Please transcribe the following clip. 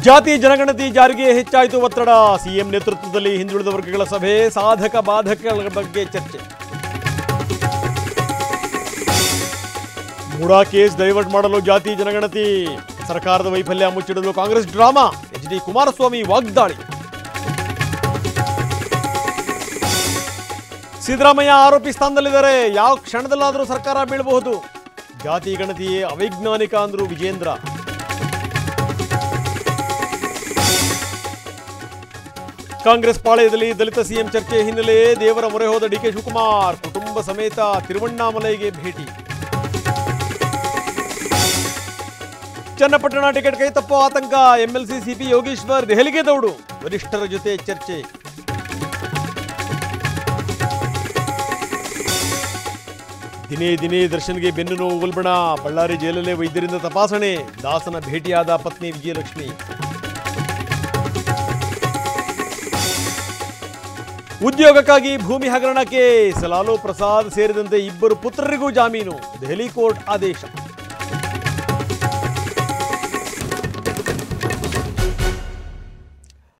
ಜಾತಿ ಜನಗಣತಿ ಜಾರಿಗೆ ಹೆಚ್ಚಾಯಿತು ಒತ್ತಡ. ಸಿಎಂ ನೇತೃತ್ವದಲ್ಲಿ ಹಿಂದುಳಿದ ವರ್ಗಗಳ ಸಭೆ, ಸಾಧಕ ಬಾಧಕಗಳ ಬಗ್ಗೆ ಚರ್ಚೆ. ಮೂಡಾ ಕೇಸ್ ಡೈವರ್ಟ್ ಮಾಡಲು ಜಾತಿ ಜನಗಣತಿ, ಸರ್ಕಾರದ ವೈಫಲ್ಯ ಮುಚ್ಚಿಡಲು ಕಾಂಗ್ರೆಸ್ ಡ್ರಾಮಾ, ಎಚ್.ಡಿ. ಕುಮಾರಸ್ವಾಮಿ ವಾಗ್ದಾಳಿ. ಸಿದ್ದರಾಮಯ್ಯ ಆರೋಪಿ ಸ್ಥಾನದಲ್ಲಿದ್ದಾರೆ, ಯಾವ ಕ್ಷಣದಲ್ಲಾದರೂ ಸರ್ಕಾರ ಬೀಳಬಹುದು. ಜಾತಿ ಗಣತಿಯೇ ಅವೈಜ್ಞಾನಿಕ ಅಂದ್ರು ವಿಜೇಂದ್ರ. ಕಾಂಗ್ರೆಸ್ ಪಾಳೆಯದಲ್ಲಿ ದಲಿತ ಸಿಎಂ ಚರ್ಚೆ ಹಿನ್ನೆಲೆ ದೇವರ ಮೊರೆ ಹೋದ ಡಿಕೆ ಶಿವಕುಮಾರ್, ಕುಟುಂಬ ಸಮೇತ ತಿರುವಣ್ಣಾಮಲೈಗೆ ಭೇಟಿ. ಚನ್ನಪಟ್ಟಣ ಟಿಕೆಟ್ ಕೈ ತಪ್ಪೋ ಆತಂಕ, ಎಂಎಲ್ಸಿ ಸಿಪಿ ಯೋಗೇಶ್ವರ್ ದೆಹಲಿಗೆ ದೌಡು, ವರಿಷ್ಠರ ಜೊತೆ ಚರ್ಚೆ. ದಿನೇ ದಿನೇ ದರ್ಶನ್ಗೆ ಬೆನ್ನು ನೋವು ಉಲ್ಬಣ, ಬಳ್ಳಾರಿ ಜೈಲಲ್ಲೇ ವೈದ್ಯರಿಂದ ತಪಾಸಣೆ, ದಾಸನ ಭೇಟಿಯಾದ ಪತ್ನಿ ವಿಜಯಲಕ್ಷ್ಮಿ. ಉದ್ಯೋಗಕ್ಕಾಗಿ ಭೂಮಿ ಹಗರಣ ಕೇಸ್, ಲಾಲೂ ಪ್ರಸಾದ್ ಸೇರಿದಂತೆ 2 ಪುತ್ರರಿಗೂ ಜಾಮೀನು, ದೆಹಲಿ ಕೋರ್ಟ್ ಆದೇಶ.